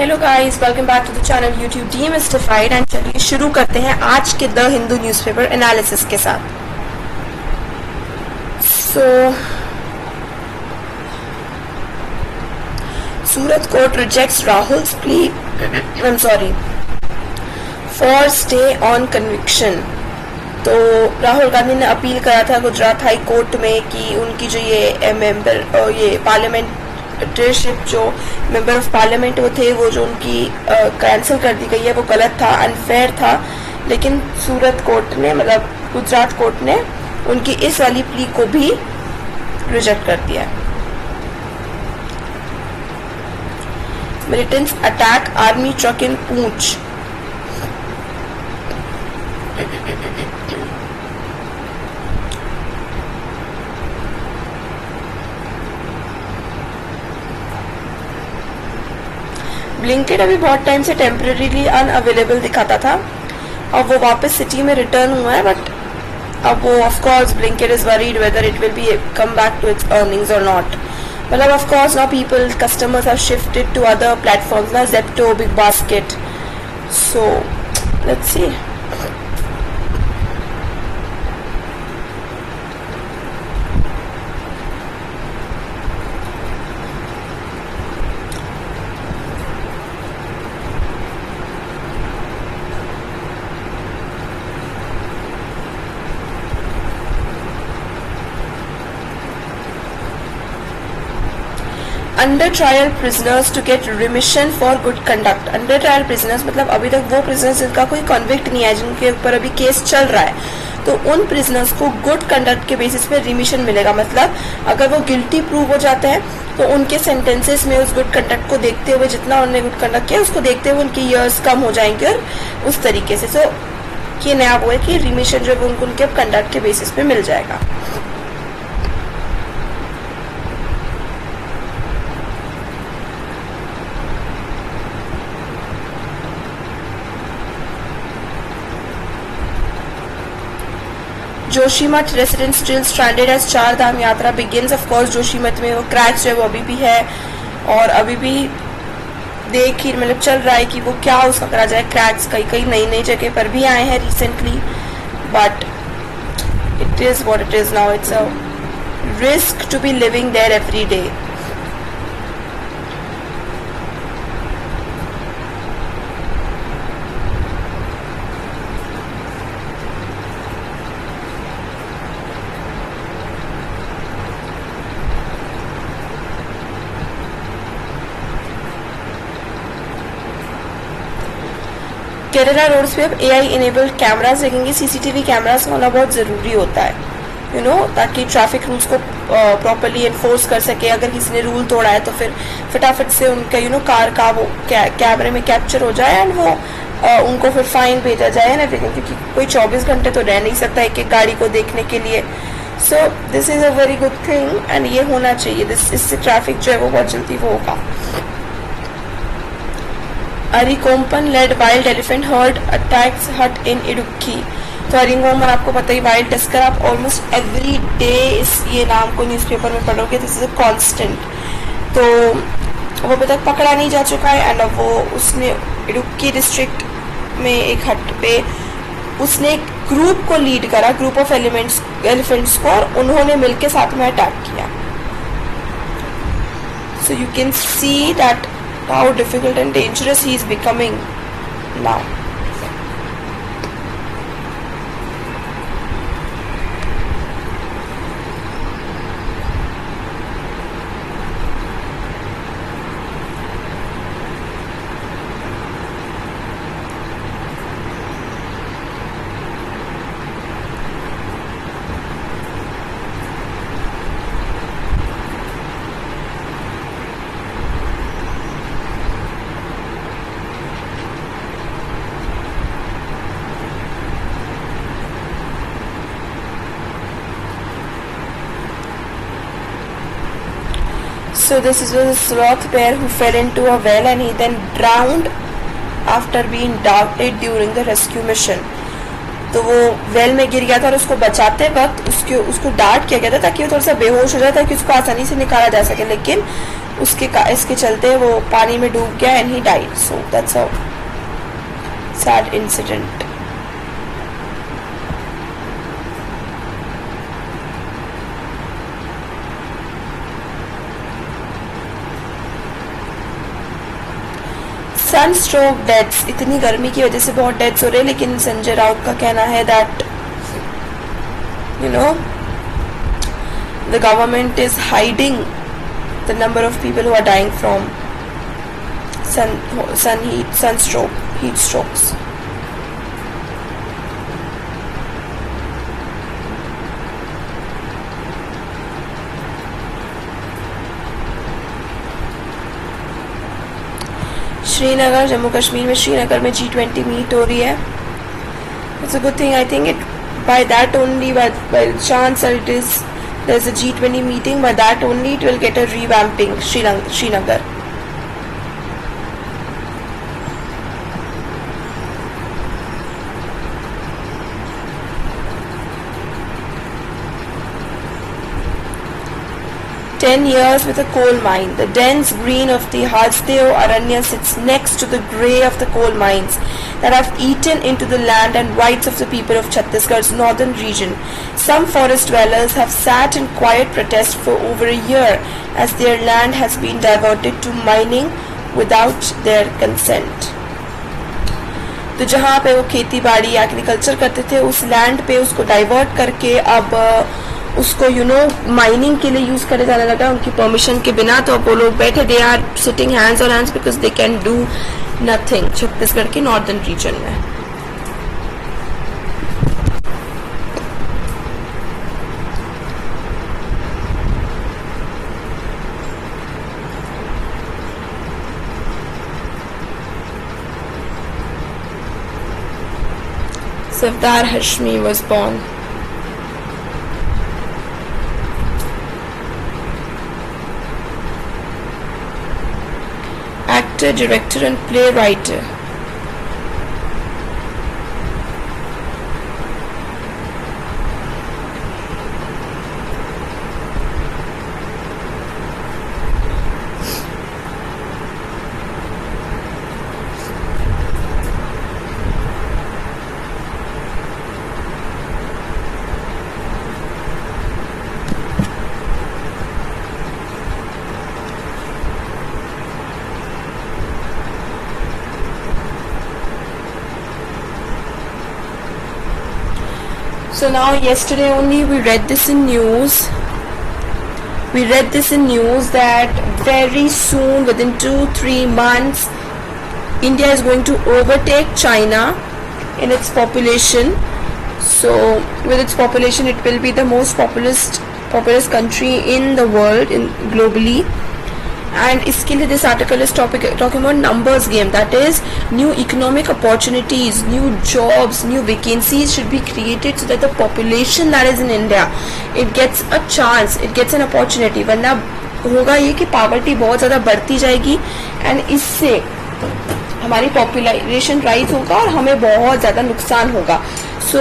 Hello guys, welcome back to the channel YouTube demystified. And चलिए शुरू करते हैं आज के द हिंदू न्यूज़पेपर एनालिसिस के साथ। Surat court rejects Rahul's plea for stay on conviction. तो राहुल गांधी ने अपील करा था गुजरात हाई कोर्ट में कि उनकी जो ये पार्लियामेंटरशिप जो मेंबर ऑफ पार्लियामेंट वो थे, वो जो उनकी कैंसिल कर दी गई है वो गलत था, अनफेयर था। लेकिन सूरत कोर्ट ने मतलब गुजरात कोर्ट ने उनकी इस वाली प्ली को भी रिजेक्ट कर दिया। मिलिटेंट्स अटैक आर्मी ट्रक इन पूंछ। ब्लिंकिट अभी बहुत टाइम से टेम्परेरीली अनअवेलेबल दिखाता था, अब वो वापस सिटी में रिटर्न हुआ है। बट अब वो of course Blinkit is worried whether it will be come back to its earnings और नॉट। मतलब of course now people customers have shifted to other platforms ना, Zepto, Big Basket. So let's see. Under trial prisoners to get remission for good conduct. Under trial prisoners मतलब अभी तक वो prisoners जिनका कोई convict नहीं है, जिनके ऊपर अभी केस चल रहा है, तो उन प्रिजनर्स को गुड कंडक्ट के बेसिस पे रिमिशन मिलेगा। मतलब अगर वो गिल्टी प्रूव हो जाते हैं तो उनके सेंटेंसेस में उस गुड कंडक्ट को देखते हुए, जितना उन्होंने गुड कंडक्ट किया उसको देखते हुए उनके ईयर्स कम हो जाएंगे और उस तरीके से। सो ये नया वो है कि रिमिशन जो है उनको उनके कंडक्ट के बेसिस पे मिल जाएगा। Joshimath residents still stranded as Char Dham यात्रा बिगिंस। ऑफ कोर्स जोशीमठ में वो क्रैश जो है वो अभी भी है और अभी भी देख ही मतलब चल रहा है कि वो क्या उसका करा जाए। क्रैक्स कई कई नई नई जगह पर भी आए हैं recently, but it is what it is now. It's a risk to be living there every day. Kerala roads पे अब एआई इनेबल्ड कैमरास लगेंगे। सीसीटीवी कैमरास होना बहुत ज़रूरी होता है ताकि ट्रैफिक रूल्स को प्रॉपर्ली एनफोर्स कर सके। अगर किसी ने रूल तोड़ा है तो फिर फटाफट से उनका कार का वो कैमरे में कैप्चर हो जाए एंड वो उनको फिर फाइन भेजा जाए एंड एवरीथिंग, क्योंकि कोई 24 घंटे तो रह नहीं सकता एक एक गाड़ी को देखने के लिए। So this is a very good thing and ये होना चाहिए। इससे ट्रैफिक जो है वो बहुत जल्दी वो होगा। Arikomban led wild elephant herd attacks hut in Idukki. तो अरिकोम्पन आपको पता ही वाइल्ड टस्कर, आप ऑलमोस्ट एवरी डे ये नाम को न्यूज़पेपर में पढ़ोगे, दिस इज अ कांस्टेंट। तो वो अभी तक पकड़ा नहीं जा चुका है एंड अब वो उसने इडुक्की डिस्ट्रिक्ट में एक हट पे उसने एक ग्रुप को लीड करा, ग्रुप ऑफ एलिफेंट्स को, और उन्होंने मिलकर साथ में अटैक किया। So you can see that how difficult and dangerous he is becoming now. So this is a sloth bear who fell into a well and he then drowned after being darted during the rescue mission. तो वो well में गिर गया था और उसको बचाते वक्त उसको डार्ट किया गया था ताकि वो थोड़ा सा बेहोश हो जाए ताकि उसको आसानी से निकाला जा सके। लेकिन इसके चलते वो पानी में डूब गया and he died. So that's a sad incident. Sunstroke deaths, इतनी गर्मी की वजह से बहुत डेथ्स हो रहे हैं, लेकिन संजय राउत का कहना है that you know the government is hiding the number of people who are dying from heat strokes. Srinagar, Jammu Kashmir में श्रीनगर में G20 मीट हो रही है. It's a good thing. I think it by that only, by chance it is there's a G20 meeting. By that only it will get a revamping Srinagar. "10 years with a coal mine. The dense green of the Hasdeo Aranya sits next to the grey of the coal mines that have eaten into the land and rights of the people of Chhattisgarh's northern region. Some forest dwellers have sat in quiet protest for over a year as their land has been diverted to mining without their consent." तो जहाँ पे वो खेती बाड़ी agriculture करते थे, उस land पे उसको डाइवर्ट करके अब उसको माइनिंग के लिए यूज करे जाने लगा उनकी परमिशन के बिना. तो अब वो लोग बैठे, they are sitting hands on hands because they can do nothing Chhattisgarh के नॉर्दर्न रीजन में. Sardar Hashmi was born. Actor, director and playwright. So now yesterday only we read this in news. That very soon, within 2-3 months, India is going to overtake China in its population. So with its population, it will be the most populous country in the world, globally. And इसके लिए this article is talking about numbers game. That is, new economic opportunities, new jobs, new vacancies should be created so that the population that is in India, it gets a chance, it gets an opportunity. वरना होगा ये कि poverty बहुत ज़्यादा बढ़ती जाएगी and इससे हमारी पॉपुलेशन राइज होगा और हमें बहुत ज़्यादा नुकसान होगा. सो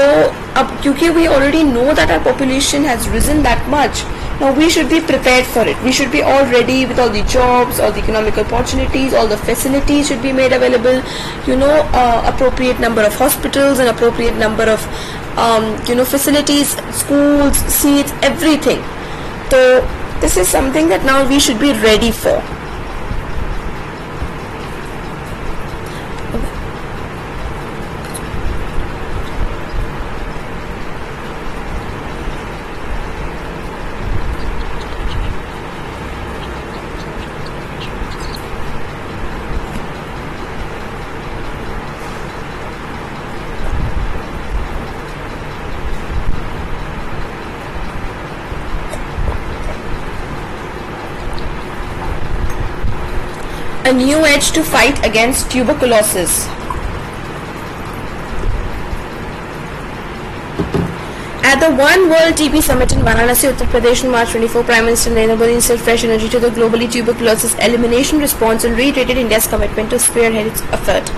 अब क्योंकि we already know that our population has risen that much, now we should be prepared for it. We should be all ready with all the jobs, all the economic opportunities, all the facilities should be made available, appropriate number of hospitals and appropriate number of facilities, schools, seats, everything. So this is something that now we should be ready for. A new edge to fight against tuberculosis. At the One World TB Summit in Varanasi, Uttar Pradesh on March 24, Prime Minister Narendra Modi instilled fresh energy to the globally tuberculosis elimination response and reiterated India's commitment to spearhead its effort.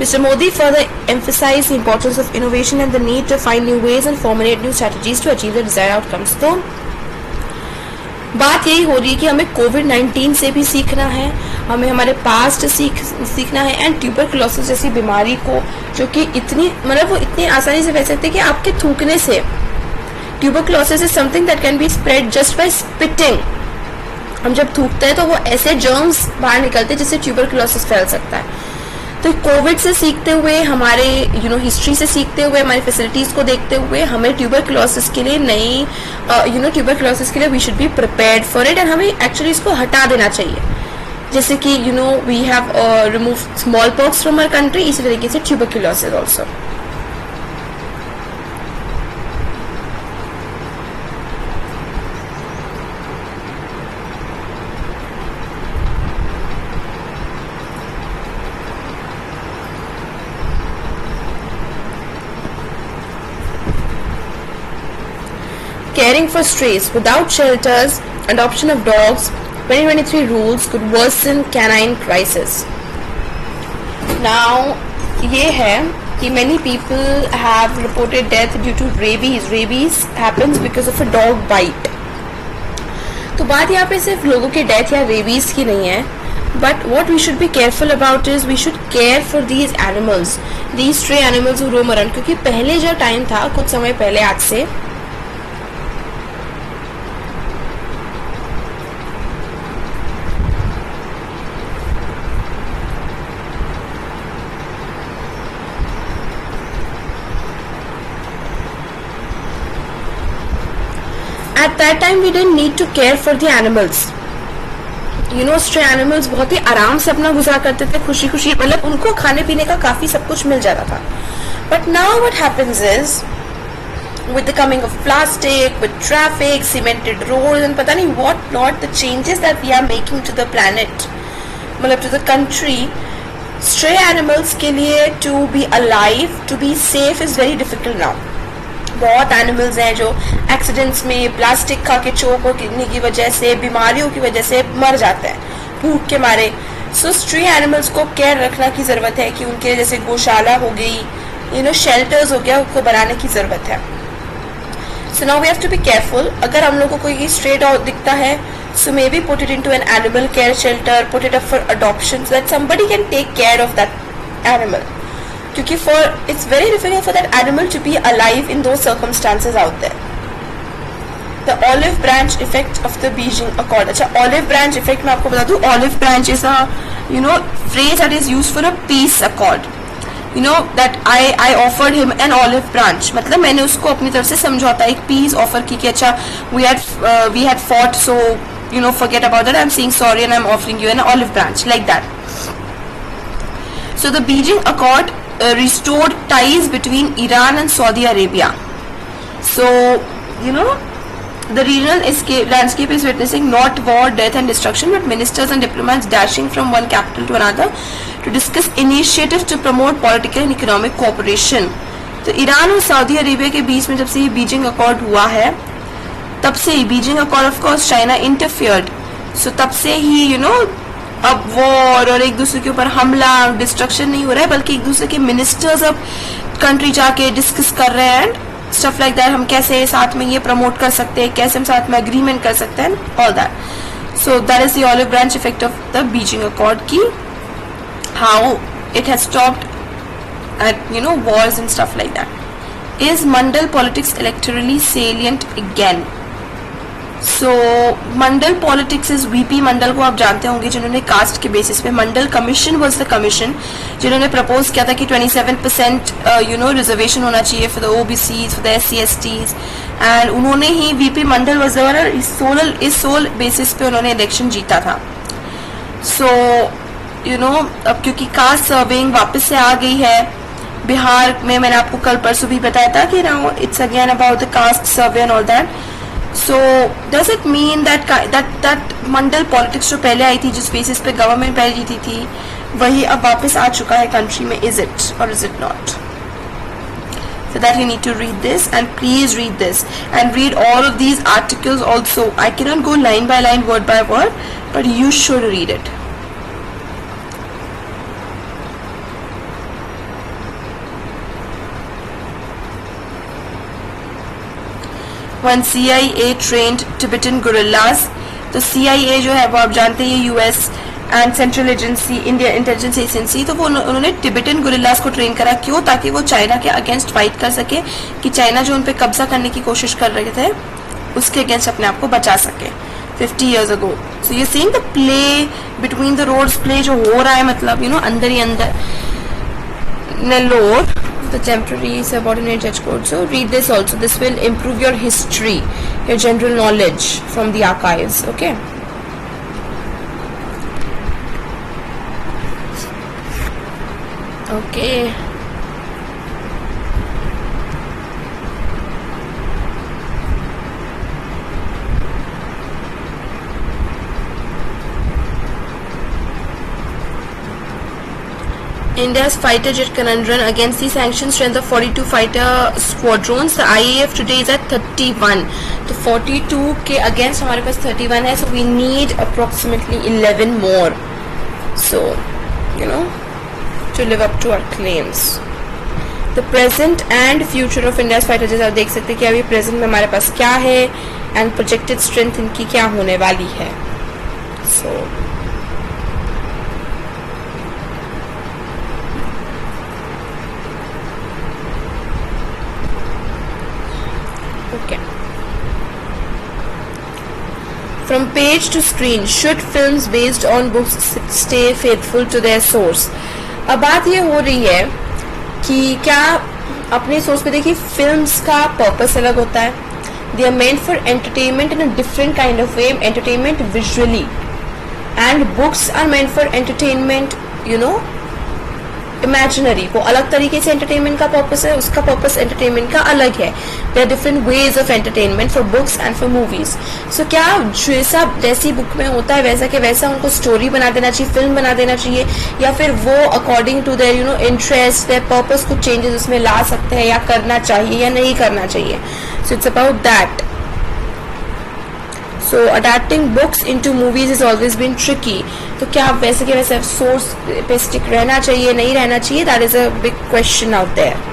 Mr. Modi further emphasized the importance of innovation and the need to find new ways and formulate new strategies to achieve the desired outcomes. So, बात यही हो रही है कि हमें कोविड-19 से भी सीखना है, हमें हमारे पास्ट सीखना है, एंड ट्यूबरकुलोसिस जैसी बीमारी को, जो कि इतनी मतलब वो इतनी आसानी से फैल सकती है कि आपके थूकने से। Tuberculosis is something that can be spread just by spitting. हम जब थूकते हैं तो वो ऐसे जर्म्स बाहर निकलते हैं जिससे ट्यूबरकुलोसिस फैल सकता है। तो कोविड से सीखते हुए, हमारे हिस्ट्री से सीखते हुए, हमारी फैसिलिटीज को देखते हुए, हमें ट्यूबरकुलोसिस के लिए नई ट्यूबरकुलोसिस के लिए we should be prepared for it, and हमें एक्चुअली इसको हटा देना चाहिए। जैसे कि we have remove smallpox from our country, इसी तरीके से tuberculosis also. Caring for strays without shelters, adoption of dogs, 2023 rules could worsen canine crisis. Now, ये है कि many people have reported death due to rabies. Rabies happens because of a dog bite. तो बात यहाँ पे सिर्फ लोगों के डेथ या रेबीज की नहीं है, but what we should be careful about is we should care for these animals, these stray animals who roam around. क्योंकि पहले जो टाइम था, कुछ समय पहले आज से, at that time we didn't need to care for the animals. stray animals बहुत ही आराम से अपना गुजार करते थे, खुशी खुशी, मतलब उनको खाने पीने का काफी सब कुछ मिल जाता था. But now what happens is, with the coming of plastic, with traffic, cemented roads and पता नहीं what not, the changes that we are making to the planet, मतलब to the country, stray animals के लिए to be alive, to be safe is very difficult now. बहुत animals हैं जो accidents में, plastic खा के चोक होने की वजह से, बीमारियों की वजह से मर जाते हैं भूख के मारे. सो स्ट्रे एनिमल्स को केयर रखना की ज़रूरत है कि उनके जैसे गौशाला हो गई, शेल्टर्स हो गया, उनको बनाने की ज़रूरत है. So now we have to be careful. अगर हम लोगों को कोई स्ट्रे डॉग दिखता है, so may be put it into an animal care shelter, put it up for adoption so that somebody can take care of that animal. क्योंकि it's very difficult for that animal to be alive in those circumstances out there. The olive branch effect of the Beijing Accord. अच्छा, olive branch effect मैं आपको बता दूँ. Olive branch is a phrase that is used for a peace accord. That I offered him an olive branch. मतलब मैंने उसको अपनी तरफ से समझौता, एक peace offer की कि अच्छा we had fought, so forget about that. I'm saying sorry and I'm offering you an olive branch, like that. So the Beijing Accord restored ties between Iran and Saudi Arabia. So, the regional landscape is witnessing not war, death and destruction, but ministers and diplomats dashing from one capital to another to discuss initiatives to promote political and economic cooperation. तो Iran और Saudi Arabia के बीच में जब से ये Beijing accord हुआ है, तब से ही Beijing accord of course China interfered. सो तब से ही अब वॉर और एक दूसरे के ऊपर हमला, डिस्ट्रक्शन नहीं हो रहा है, बल्कि एक दूसरे के मिनिस्टर्स अब कंट्री जाके डिस्कस कर रहे हैं एंड स्टफ लाइक दैट. हम कैसे साथ में ये प्रमोट कर सकते हैं, कैसे हम साथ में अग्रीमेंट कर सकते हैं, all that. So that is the olive branch effect of the Beijing accord की, how it has stopped at wars and stuff like that. Is Mandal politics electorally salient again? So Mandal politics is VP Mandal को आप जानते होंगे, जिन्होंने cast के basis पे, मंडल commission was the commission जिन्होंने propose किया था कि 27% रिजर्वेशन होना चाहिए for the OBCs, for the SC/STs, and उन्होंने ही VP Mandal was the winner. इस सोल बेसिस पे उन्होंने इलेक्शन जीता था. सो अब क्योंकि कास्ट सर्विंग वापस से आ गई है बिहार में, मैंने आपको कल परसों भी बताया था कि now it's again about the cast survey and all that. So does it mean that Mandal politics जो पहले आई थी, जिस बेसिस पे गवर्नमेंट पहले जीती थी, वही अब वापस आ चुका है कंट्री में? Is it or is it not? So that you need to read this, and please read this and read all of these articles also. I cannot go line by line, word by word, but you should read it. When CIA trained Tibetan guerrillas तो CIA जो है वो आप जानते हैं US and central agency, India intelligence agency, तो वो उन्होंने टिबेटन गुरिल्लास को ट्रेन करा। क्यों? ताकि वो चाइना के अगेंस्ट फाइट कर सके, कि चाइना जो उन पे कब्जा करने की कोशिश कर रहे थे उसके अगेंस्ट अपने आप को बचा सके 50 years ago. So you're seeing the play between the roads, play जो हो रहा है, मतलब अंदर ही अंदर. Nellore, the temporary subordinate judge court. So read this also. This will improve your history, your general knowledge from the archives. Okay. Okay. India's fighter jet cannot run against the sanctioned strength of 42 fighter squadrons. The IAF today is at 31. तो 42 के against हमारे पास 31 है. So we need approximately 11 more. So, to live up to our claims. The present and future of India's fighter jets, आप देख सकते हैं कि अभी present में हमारे पास क्या है and projected strength इनकी क्या होने वाली है. So from page to screen, should films based on books stay faithful to their source? अब बात ये हो रही है कि क्या अपने सोर्स पे देखिए, फिल्म्स का पर्पस अलग होता है. They are meant for entertainment in a different kind of way, entertainment visually, and books are meant for entertainment imaginary. वो अलग तरीके से एंटरटेनमेंट का पर्पस है, उसका पर्पस एंटरटेनमेंट का अलग है. There are different ways of entertainment for books and for movies. So क्या जैसा जैसी बुक में होता है वैसा के वैसा उनको स्टोरी बना देना चाहिए, फिल्म बना देना चाहिए, या फिर वो according to their interest, their purpose कुछ चेंजेस उसमें ला सकते हैं, या करना चाहिए या नहीं करना चाहिए. So it's about that. So adapting books into movies has always been tricky. तो क्या आप वैसे के वैसे सोर्स पे स्टिक रहना चाहिए, नहीं रहना चाहिए? That is a big question out there.